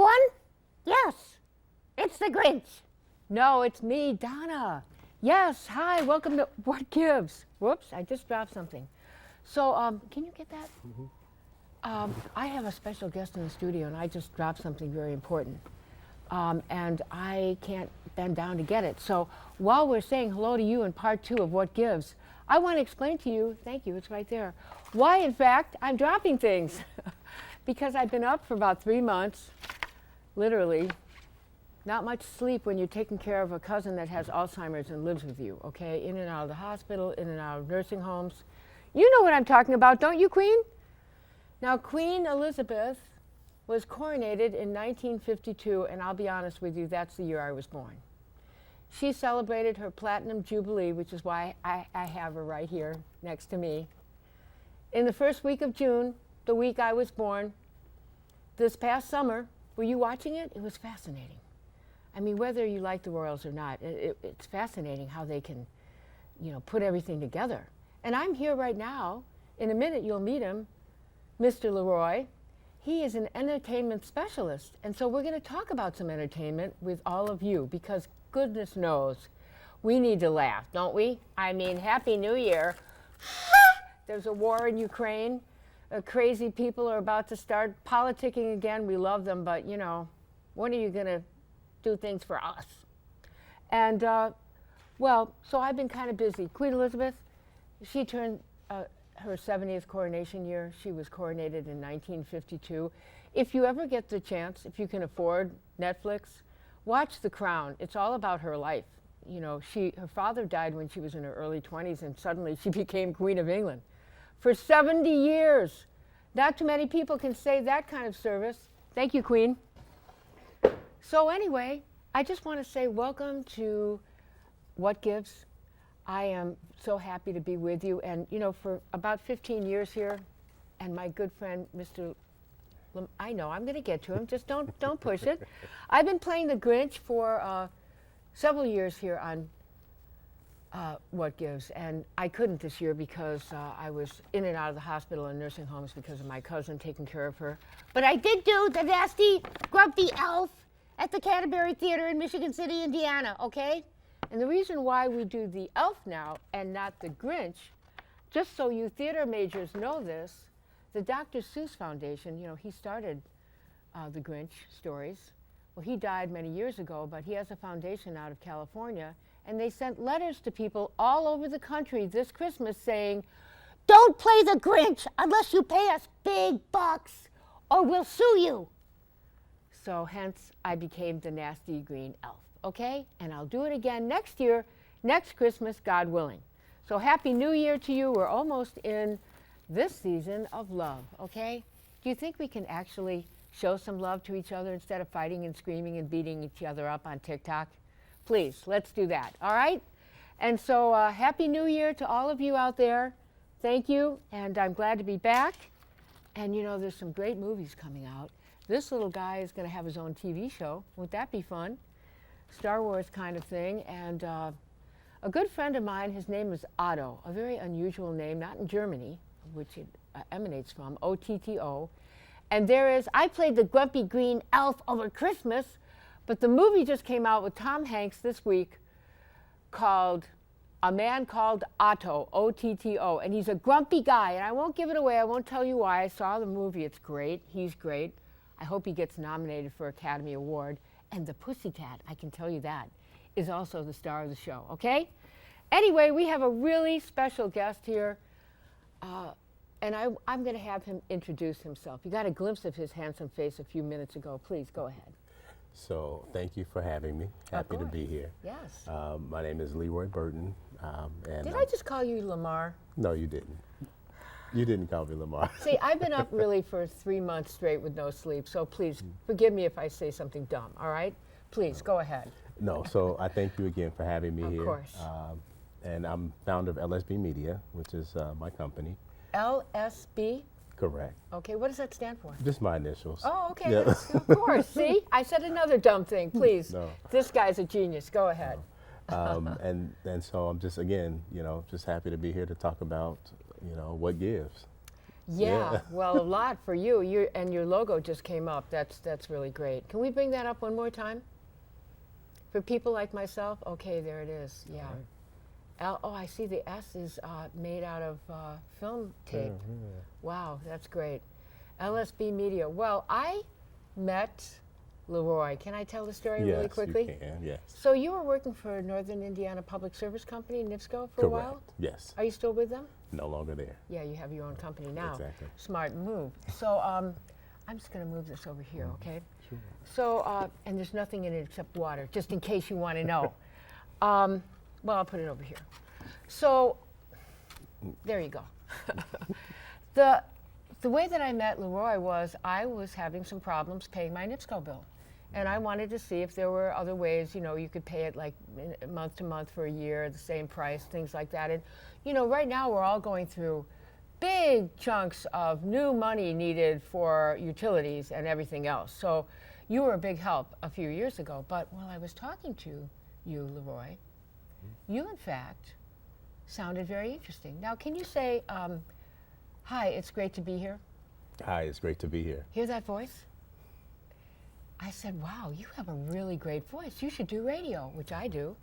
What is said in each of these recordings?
everyone? Yes, it's the Grinch. No, it's me, Donna. Yes, hi, welcome to What Gives. Whoops, I just dropped something. So, can you get that? I have a special guest in the studio, and I just dropped something very important. And I can't bend down to get it. So, while we're saying hello to you in part 2 of What Gives, I want to explain to you, thank you, it's right there, why, in fact, I'm dropping things. Because I've been up for about 3 months, literally, not much sleep when you're taking care of a cousin that has Alzheimer's and lives with you, okay? In and out of the hospital, in and out of nursing homes. You know what I'm talking about, don't you, Queen? Now, Queen Elizabeth was coronated in 1952, and I'll be honest with you, that's the year I was born. She celebrated her Platinum Jubilee, which is why I have her right here next to me. In the first week of June, the week I was born, this past summer, were you watching it? It was fascinating. I mean, whether you like the royals or not, it's fascinating how they can, put everything together. And I'm here right now. In a minute, you'll meet him, Mr. Leroy. He is an entertainment specialist. And so we're going to talk about some entertainment with all of you, because goodness knows, we need to laugh, don't we? I mean, Happy New Year. There's a war in Ukraine. Crazy people are about to start politicking again. We love them, but when are you going to do things for us? And so I've been kind of busy. Queen Elizabeth, she turned her 70th coronation year. She was coronated in 1952. If you ever get the chance, if you can afford Netflix, watch The Crown. It's all about her life. Her father died when she was in her early 20s, and suddenly she became Queen of England. For 70 years. Not too many people can say that kind of service. Thank you, Queen. So anyway, I just want to say welcome to What Gives. I am so happy to be with you. And, for about 15 years here, and my good friend, Mr. I know, I'm going to get to him. Just don't push it. I've been playing the Grinch for several years here on What Gives, and I couldn't this year because I was in and out of the hospital and nursing homes because of my cousin taking care of her. But I did do the nasty, grumpy elf at the Canterbury Theater in Michigan City, Indiana, okay? And the reason why we do the elf now and not the Grinch, just so you theater majors know this, the Dr. Seuss Foundation, he started the Grinch stories. Well, he died many years ago, but he has a foundation out of California, and they sent letters to people all over the country this Christmas saying, don't play the Grinch unless you pay us big bucks or we'll sue you. So hence, I became the nasty green elf, okay? And I'll do it again next year, next Christmas, God willing. So Happy New Year to you. We're almost in this season of love, okay? Do you think we can actually show some love to each other instead of fighting and screaming and beating each other up on TikTok? Please, let's do that, all right? And so Happy New Year to all of you out there. Thank you, and I'm glad to be back. And there's some great movies coming out. This little guy is going to have his own TV show. Won't that be fun? Star Wars kind of thing. And a good friend of mine, his name is Otto, a very unusual name, not in Germany, which it emanates from, O-T-T-O. And I played the grumpy green elf over Christmas, but the movie just came out with Tom Hanks this week called A Man Called Otto, O-T-T-O, and he's a grumpy guy, and I won't give it away. I won't tell you why. I saw the movie. It's great. He's great. I hope he gets nominated for Academy Award. And the Pussycat, I can tell you that, is also the star of the show, okay? Anyway, we have a really special guest here, and I'm going to have him introduce himself. You got a glimpse of his handsome face a few minutes ago. Please, go ahead. So thank you for having me. Happy to be here. Yes. My name is Leroy Burton. Did I just call you Lamar? No, you didn't. You didn't call me Lamar. See, I've been up really for 3 months straight with no sleep, so please forgive me if I say something dumb, all right? Please, go ahead. No, so I thank you again for having me here. Of course. And I'm founder of LSB Media, which is my company. LSB? Correct. Okay, what does that stand for? Just my initials. Oh, okay, Yeah. of course. See, I said another dumb thing. Please, No. This guy's a genius. Go ahead. And so I'm just, again, just happy to be here to talk about, what gives. Yeah, well, a lot for you. And your logo just came up. That's really great. Can we bring that up one more time? For people like myself? Okay, there it is. Yeah. Oh, I see the S is made out of film tape. Wow, that's great. LSB Media. Well, I met Leroy. Can I tell the story really quickly? Yes, you can, yes. So you were working for Northern Indiana Public Service Company, NIPSCO, for a while? Yes. Are you still with them? No longer there. Yeah, you have your own company now. Exactly. Smart move. So I'm just going to move this over here, okay? Sure. So, and there's nothing in it except water, just in case you want to know. Well, I'll put it over here. So, there you go. The way that I met Leroy was I was having some problems paying my NIPSCO bill. And I wanted to see if there were other ways, you could pay it like month to month for a year, the same price, things like that. And, right now we're all going through big chunks of new money needed for utilities and everything else. So you were a big help a few years ago. But while I was talking to you, Leroy, you, in fact, sounded very interesting. Now, can you say, hi, it's great to be here? Hi, it's great to be here. Hear that voice? I said, wow, you have a really great voice. You should do radio, which I do.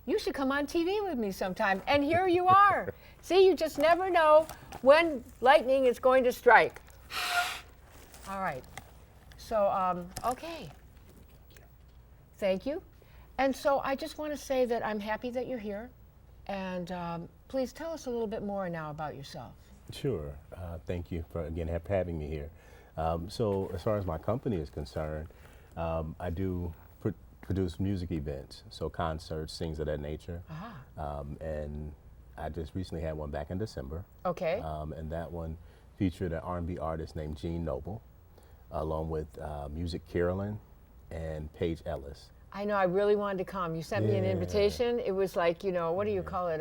You should come on TV with me sometime. And here you are. See, you just never know when lightning is going to strike. All right. So, okay. Thank you. And so I just want to say that I'm happy that you're here. And please tell us a little bit more now about yourself. Sure. Thank you for, again, having me here. So as far as my company is concerned, I do produce music events, so concerts, things of that nature. And I just recently had one back in December. Okay. And that one featured an R&B artist named Gene Noble, along with Music Carolyn and Paige Ellis. I know, I really wanted to come. You sent me an invitation. It was like, what do you call it?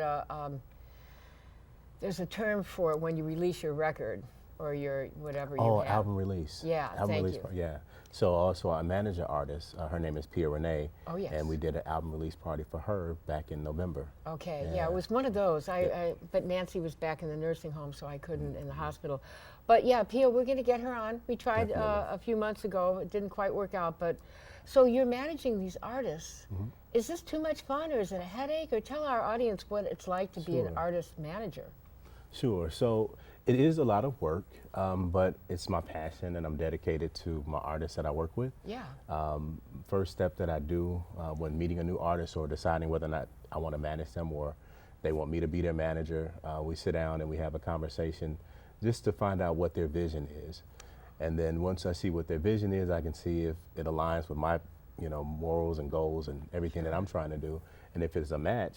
There's a term for it when you release your record or your whatever you have. Oh, album release. Yeah, thank you. Yeah. So also I manage an artist. Her name is Pia Renee. Oh, yes. And we did an album release party for her back in November. Okay, yeah, it was one of those. But Nancy was back in the nursing home, so I couldn't in the hospital. But yeah, Pia, we're going to get her on. We tried a few months ago. It didn't quite work out. But so you're managing these artists. Is this too much fun, or is it a headache? Or tell our audience what it's like to be an artist manager. Sure. So it is a lot of work, but it's my passion, and I'm dedicated to my artists that I work with. Yeah. First step that I do when meeting a new artist or deciding whether or not I want to manage them or they want me to be their manager, we sit down and we have a conversation just to find out what their vision is. And then once I see what their vision is, I can see if it aligns with my morals and goals and everything that I'm trying to do. And if it's a match,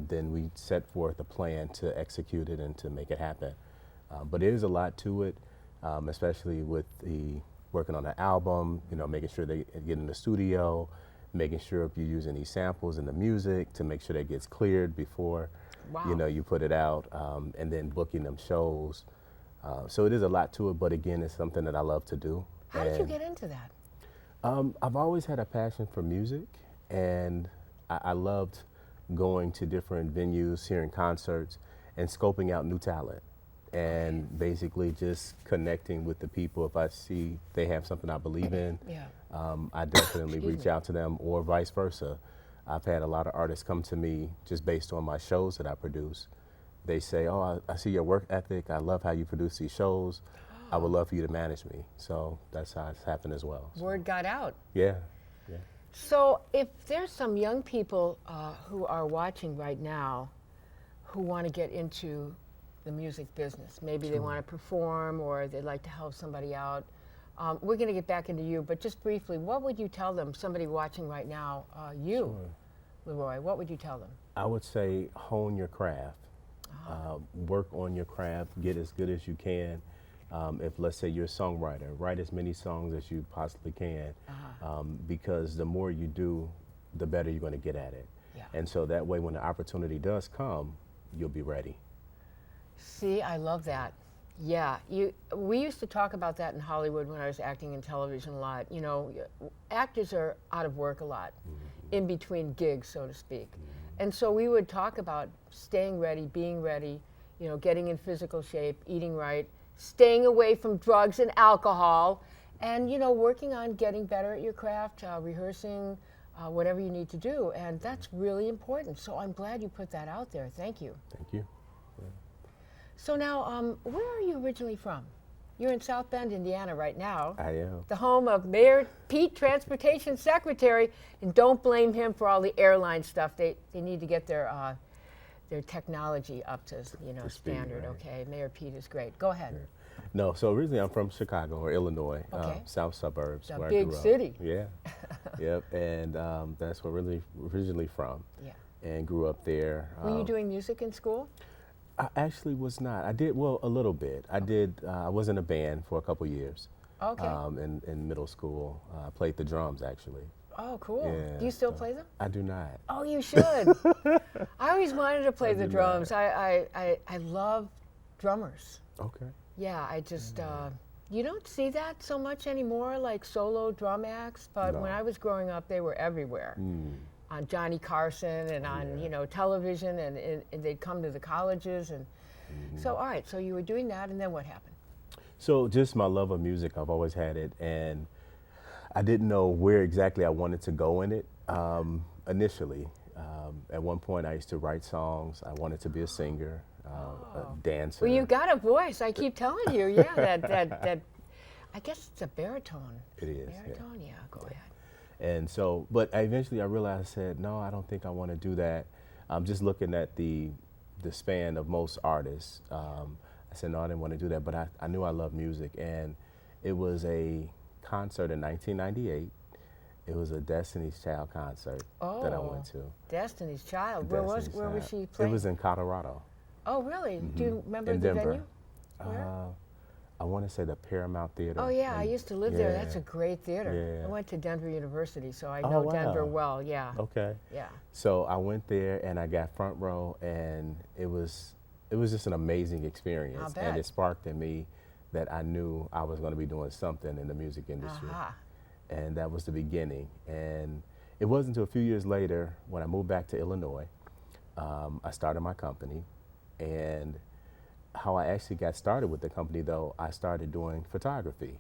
then we set forth a plan to execute it and to make it happen. But it is a lot to it, especially with the working on an album, making sure they get in the studio, making sure if you're using these samples in the music to make sure that gets cleared before you put it out, and then booking them shows. So it is a lot to it, but again, it's something that I love to do. How did you get into that? I've always had a passion for music, and I loved going to different venues, hearing concerts, and scoping out new talent. And basically just connecting with the people. If I see they have something I believe in, I definitely reach out to them, or vice versa. I've had a lot of artists come to me just based on my shows that I produce. They say, oh, I see your work ethic. I love how you produce these shows. I would love for you to manage me. So that's how it's happened as well. So. Word got out. Yeah. So if there's some young people who are watching right now who want to get into the music business, maybe they want to perform or they'd like to help somebody out, we're going to get back into you, but just briefly, what would you tell them, somebody watching right now, Leroy, what would you tell them? I would say hone your craft. Work on your craft, get as good as you can. If, let's say, you're a songwriter, write as many songs as you possibly can, because the more you do, the better you're going to get at it. Yeah. And so that way, when the opportunity does come, you'll be ready. See, I love that. Yeah, we used to talk about that in Hollywood when I was acting in television a lot. Actors are out of work a lot, in between gigs, so to speak. And so we would talk about staying ready, being ready, getting in physical shape, eating right, staying away from drugs and alcohol, and working on getting better at your craft, rehearsing, whatever you need to do, and that's really important. So I'm glad you put that out there. Thank you. Thank you. Yeah. So now, where are you originally from? You're in South Bend, Indiana right now. I am. The home of Mayor Pete, Transportation Secretary, and don't blame him for all the airline stuff. They need to get their technology up to standard. Right. Okay, Mayor Pete is great. Go ahead. Yeah. No, so originally I'm from Chicago or Illinois, Okay. south suburbs The where big I grew city. up. Yeah. Yep. And that's where originally from. Yeah. And grew up there. Were you doing music in school? I actually was not. I did, well, a little bit. I did, I was in a band for a couple years. Okay. In middle school. I played the drums, actually. Oh, cool. Yeah, Do you still play them? I do not. Oh, you should. I always wanted to play the do drums. not. I love drummers. Okay. Yeah, I just, you don't see that so much anymore, like solo drum acts, but when No. I was growing up, they were everywhere. On Johnny Carson and on, television, and they'd come to the colleges. And so, all right, so you were doing that, and then what happened? So just my love of music, I've always had it, and I didn't know where exactly I wanted to go in it initially. At one point, I used to write songs. I wanted to be a singer, a dancer. Well, you've got a voice. I keep telling you, yeah, that I guess it's a baritone. It is. Yeah. Baritone, yeah, go ahead. And so, but eventually I realized, I said, no, I don't think I want to do that. I'm just looking at the span of most artists. I said, no, I didn't want to do that, but I knew I loved music. And it was a concert in 1998. It was a Destiny's Child concert that I went to. Destiny's Child. Where was she It playing? was in Colorado. Oh, really? Do you remember In the Denver. venue? Where? I want to say the Paramount Theater. Oh, yeah, I used to live there. That's a Yeah. great theater. Yeah. I went to Denver University, so I Oh, know wow. Denver well, yeah. Okay. Yeah. So I went there and I got front row, and it was just an amazing experience. I'll bet. And it sparked in me that I knew I was going to be doing something in the music industry. Aha. And that was the beginning. And it wasn't until a few years later when I moved back to Illinois, I started my company. And how I actually got started with the company, though, I started doing photography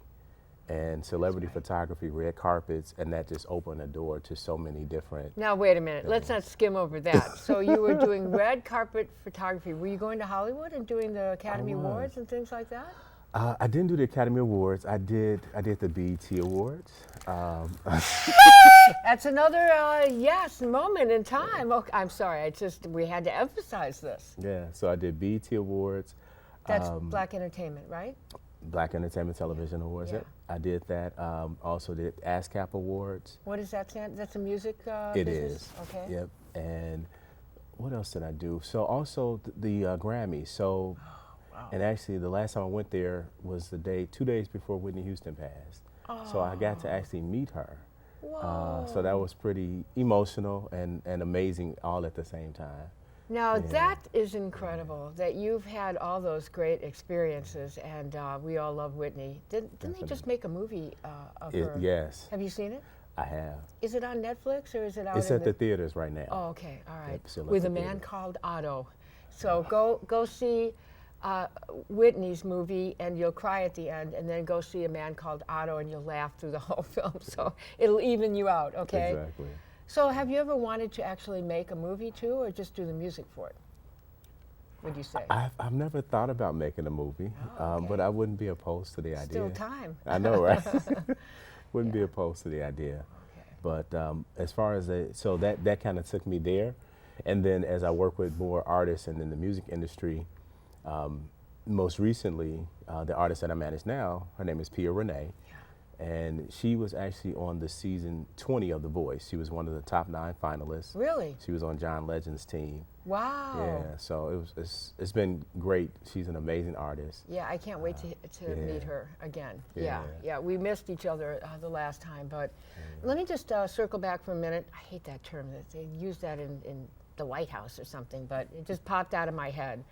and celebrity photography, red carpets, and that just opened the door to so many different. Now, wait a minute. Let's not skim over that. So you were doing red carpet photography. Were you going to Hollywood and doing the Academy was. Awards and things like that? I didn't do the Academy Awards. I did the BET Awards. That's another, moment in time. Okay, I'm sorry. We had to emphasize this. Yeah, so I did BET Awards. That's Black Entertainment, right? Black Entertainment Television Awards. Yeah. Yep. I did that. Also did ASCAP Awards. What is that stand? That's a music It business? is. Okay. Yep. And what else did I do? So also the Grammys. So, and actually the last time I went there was 2 days before Whitney Houston passed. So I got to actually meet her. Whoa. So that was pretty emotional and amazing all at the same time. Now that is incredible that you've had all those great experiences, and we all love Whitney. Didn't they just make a movie of her? Yes, Have you seen it? I have. Is it on Netflix or is it out? It's in at the theaters right now. Oh, okay, all right. Yep, still at With the a man theater. called Otto. So go see Whitney's movie, and you'll cry at the end, and then go see A Man Called Otto, and you'll laugh through the whole film. So it'll even you out, okay? Exactly. So have you ever wanted to actually make a movie too, or just do the music for it? Would you say? I've never thought about making a movie, okay. but I wouldn't be opposed to the idea. Still time. I know, right? Wouldn't be opposed to the idea. Okay. But as far as so that kind of took me there, and then as I work with more artists and in the music industry, most recently the artist that I manage now, her name is Pia Renee. And she was actually on the season 20 of The Voice. She was one of the top 9 finalists. Really? She was on John Legend's team. Wow. Yeah, so it's been great. She's an amazing artist. Yeah, I can't wait to meet her again. Yeah, Yeah. we missed each other the last time, but let me just circle back for a minute. I hate that term. They use that in the White House or something, but it just popped out of my head.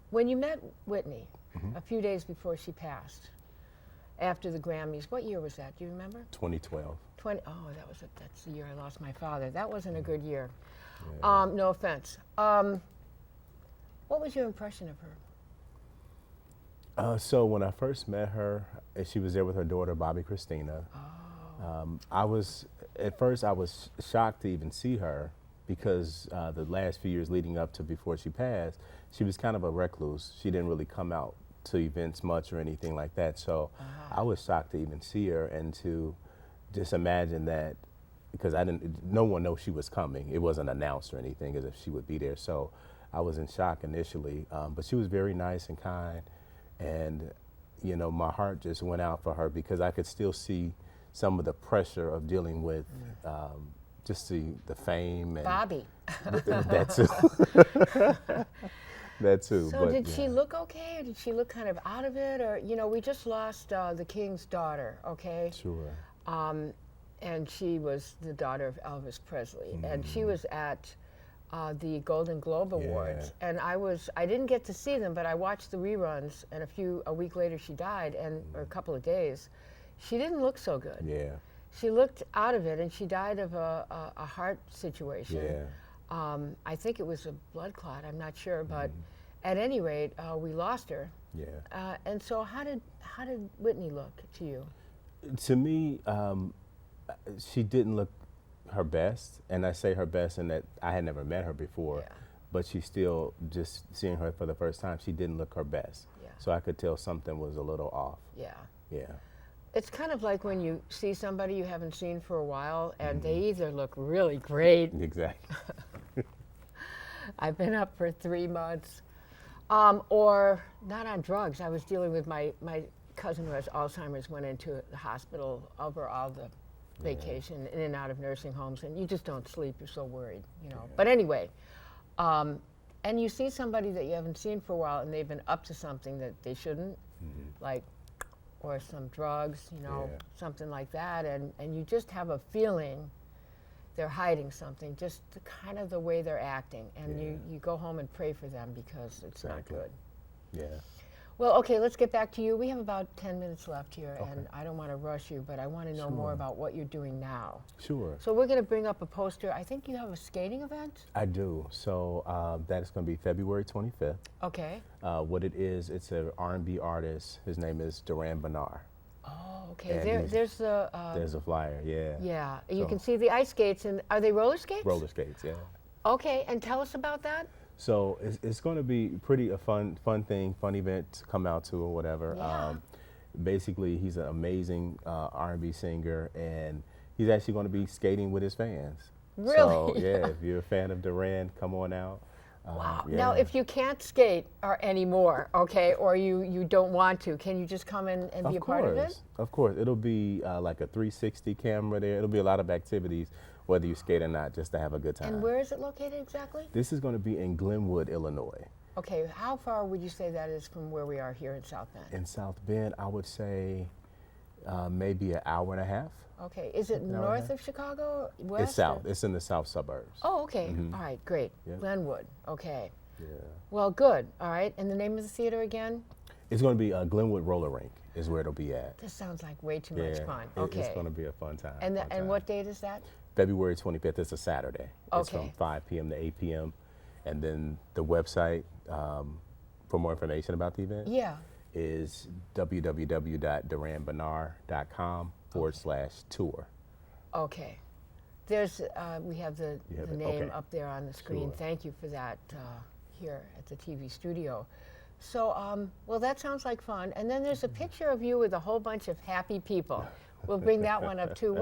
When you met Whitney a few days before she passed, after the Grammys, what year was that? Do you remember? 2012. That's the year I lost my father. That wasn't a good year. Yeah. No offense. What was your impression of So when I first met her, she was there with her daughter, Bobby Christina. I was, at first I was shocked to even see her because the last few years leading up to before she passed, she was kind of a recluse. She didn't really come out to events much or anything like that. So I was shocked to even see her and to just imagine that, because no one knew she was coming. It wasn't announced or anything as if she would be there. So I was in shock initially, but she was very nice and kind. And, you know, my heart just went out for her because I could still see some of the pressure of dealing with just the fame and Bobby. that too. That too. So but, did yeah. she look okay, or did she look kind of out of it? Or, you know, we just lost the king's daughter, okay? Sure. And she was the daughter of Elvis Presley. And she was at the Golden Globe Awards. And I didn't get to see them, but I watched the reruns, and a week later she died, or a couple of days. She didn't look so good. Yeah. She looked out of it, and she died of a heart situation. Yeah. I think it was a blood clot, I'm not sure, but at any rate, we lost her. Yeah. And so how did Whitney look to you? To me, she didn't look her best, and I say her best in that I had never met her before, but she still, just seeing her for the first time, she didn't look her best. Yeah. So I could tell something was a little off. Yeah. Yeah. It's kind of like when you see somebody you haven't seen for a while, and they either look really great. Exactly. I've been up for 3 months, or not on drugs. I was dealing with my cousin who has Alzheimer's, went into the hospital over all the vacation, in and out of nursing homes, and you just don't sleep. You're so worried, you know. But anyway, and you see somebody that you haven't seen for a while, and they've been up to something that they shouldn't, like, or some drugs, you know, something like that, and you just have a feeling they're hiding something, just kind of the way they're acting, and you go home and pray for them because it's not good. Yeah. Well, okay, let's get back to you. We have about 10 minutes left here, and I don't want to rush you, but I want to know more about what you're doing now. Sure. So we're going to bring up a poster. I think you have a skating event? I do. So that is going to be February 25th. Okay. What it is, it's an R&B artist. His name is Donna Kavanaugh. Oh, okay. There's the... There's a flyer, yeah. Yeah, you can see the ice skates, and are they roller skates? Roller skates, yeah. Okay, and tell us about that. So it's going to be a fun thing, fun event to come out to or whatever. Yeah. Basically, he's an amazing R&B singer, and he's actually going to be skating with his fans. Really? So yeah, if you're a fan of Duran, come on out. Wow. Yeah. Now, if you can't skate anymore, okay, or you don't want to, can you just come in and be a part of it? Of course. It'll be like a 360 camera there. It'll be a lot of activities, whether you skate or not, just to have a good time. And where is it located exactly? This is going to be in Glenwood, Illinois. Okay, how far would you say that is from where we are here in South Bend? In South Bend, I would say maybe an hour and a half. Okay, is it north of Chicago, west? It's south. It's in the south suburbs. Oh, okay. All right, great. Yep. Glenwood, okay. Yeah. Well, good. All right, and the name of the theater again? It's going to be Glenwood Roller Rink is where it'll be at. This sounds like way too much fun. It's Okay. going to be a fun time. And what date is that? February 25th. It's a Saturday. It's Okay. from 5 p.m. to 8 p.m. And then the website for more information about the event is www.duranbernard.com/tour. Okay. There's, we have the have it? name Okay. up there on the screen. Sure. Thank you for that here at the TV studio. So, well, that sounds like fun. And then there's a picture of you with a whole bunch of happy people. We'll bring that one up too.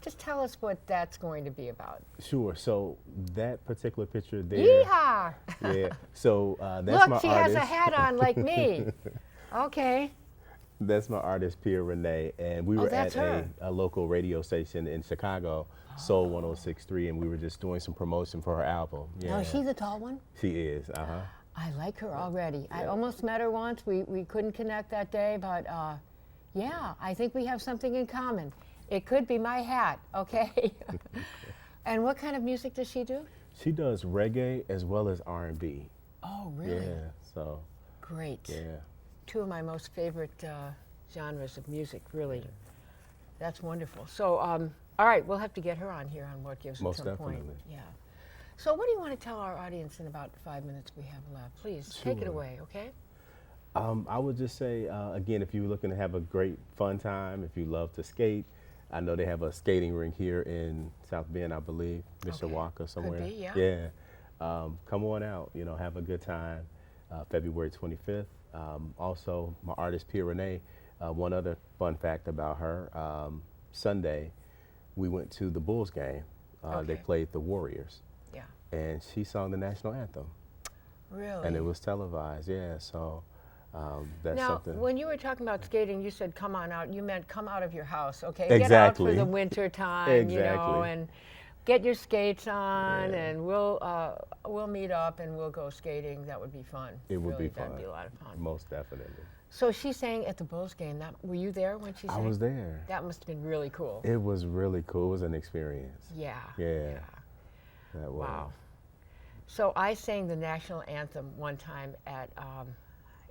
Just tell us what that's going to be about. Sure. So that particular picture there. Yeehaw! Yeah. So that's my Look, she artist. has a hat on like me. Okay. That's my artist, Pierre Renee, and we were at that's her. a local radio station in Chicago, Soul 106.3, and we were just doing some promotion for her album. Yeah. Oh, is she the tall one? She is, I like her already. I almost met her once. We couldn't connect that day, but yeah, I think we have something in common. It could be my hat, okay? And what kind of music does she do? She does reggae as well as R&B. Oh, really? Yeah, so. Great. Yeah. Two of my most favorite genres of music, really. That's wonderful. So, all right, we'll have to get her on here on What Gives Most at some point. definitely. Yeah. So what do you want to tell our audience in about 5 minutes we have left? Please, take it Sure. away, okay? I would just say, again, if you're looking to have a great fun time, if you love to skate, I know they have a skating rink here in South Bend, I believe, Mishawaka somewhere. Could be, yeah. Yeah. Come on out, have a good time. February 25th. Also, my artist, Pia Renee, one other fun fact about her, Sunday, we went to the Bulls game. They played the Warriors. Yeah. And she sung the national anthem. Really? And it was televised, yeah. So that's now, something. when you were talking about skating, you said come on out. You meant come out of your house, okay? Exactly. Get out for the winter time, Exactly. and get your skates on, and we'll meet up and we'll go skating. That would be fun. It would really, be fun. That'd be a lot of fun. Most definitely. So she sang at the Bulls game. Were you there when she sang? I was there. That must have been really cool. It was really cool. It was an experience. Yeah. Yeah. That was. Wow. So I sang the national anthem one time at,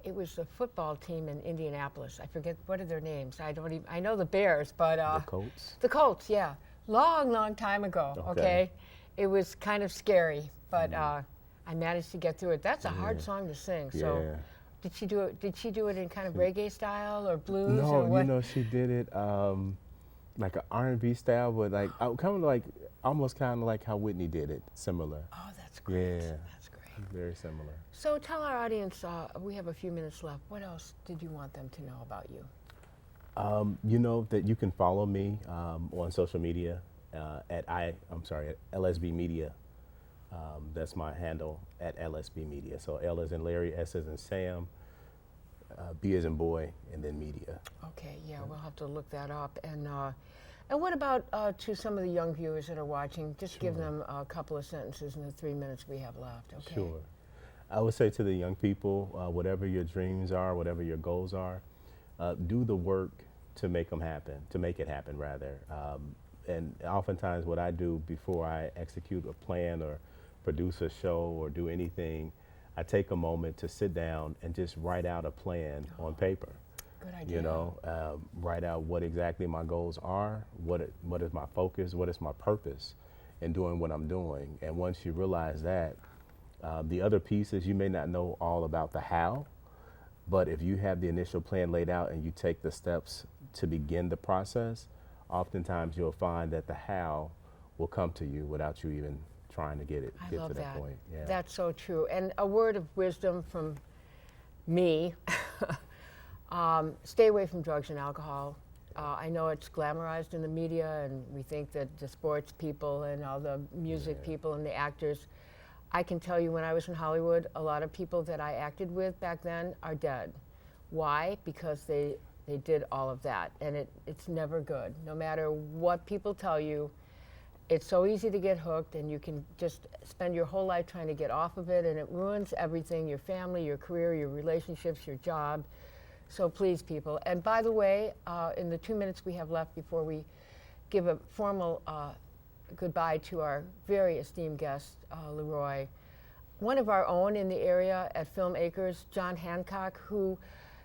it was the football team in Indianapolis. I forget, what are their names? I know the Bears, but. The Colts? The Colts, yeah. Long time ago, okay? It was kind of scary, but I managed to get through it. That's a hard song to sing, so. Yeah. Did she do it in kind of reggae style or blues No, or what? she did it like an R&B style, but like kind of like almost kind of like how Whitney did it, similar. Oh, that's great. Yeah. That's great. Very similar. So tell our audience, we have a few minutes left. What else did you want them to know about you? That you can follow me on social media at LSB Media. That's my handle at LSB Media. So L as in Larry, S as in Sam, B as in boy, and then media. Okay, yeah, we'll have to look that up. And what about to some of the young viewers that are watching? Just give them a couple of sentences in the 3 minutes we have left. Okay. Sure. I would say to the young people, whatever your dreams are, whatever your goals are, do the work to make them happen, to make it happen rather. And oftentimes what I do before I execute a plan or produce a show or do anything, I take a moment to sit down and just write out a plan on paper. Good idea. Write out what exactly my goals are, what is my focus, what is my purpose in doing what I'm doing. And once you realize that, the other pieces, you may not know all about the how, but if you have the initial plan laid out and you take the steps to begin the process, oftentimes you'll find that the how will come to you without you even trying to get to that point. Yeah. That's so true. And a word of wisdom from me, stay away from drugs and alcohol. I know it's glamorized in the media and we think that the sports people and all the music people and the actors, I can tell you when I was in Hollywood, a lot of people that I acted with back then are dead. Why? Because they did all of that, and it's never good. No matter what people tell you, it's so easy to get hooked, and you can just spend your whole life trying to get off of it, and it ruins everything, your family, your career, your relationships, your job. So please, people. And by the way, in the 2 minutes we have left before we give a formal goodbye to our very esteemed guest, Leroy, one of our own in the area at Film Acres, John Hancock, who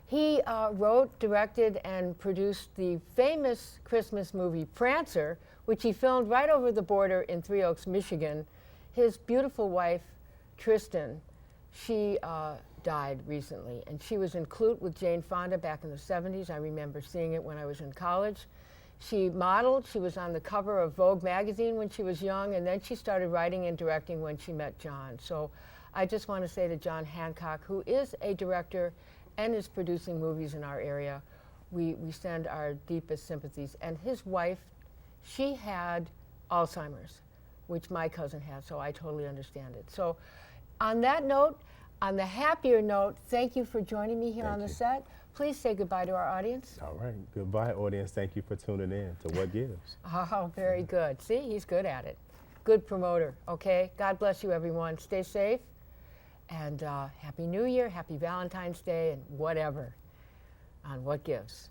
he wrote, directed, and produced the famous Christmas movie Prancer, which he filmed right over the border in Three Oaks, Michigan. His beautiful wife, Tristan, she died recently, and she was in Clute with Jane Fonda back in the 70s. I remember seeing it when I was in college. She modeled, she was on the cover of Vogue magazine when she was young, and then she started writing and directing when she met John. So I just want to say to John Hancock, who is a director and is producing movies in our area, we send our deepest sympathies. And his wife, she had Alzheimer's, which my cousin had, so I totally understand it. So on that note, on the happier note, thank you for joining me here on the set. Please say goodbye to our audience. All right. Goodbye, audience. Thank you for tuning in to What Gives. Oh, very good. See, he's good at it. Good promoter, okay? God bless you, everyone. Stay safe. And Happy New Year, Happy Valentine's Day, and whatever on What Gives.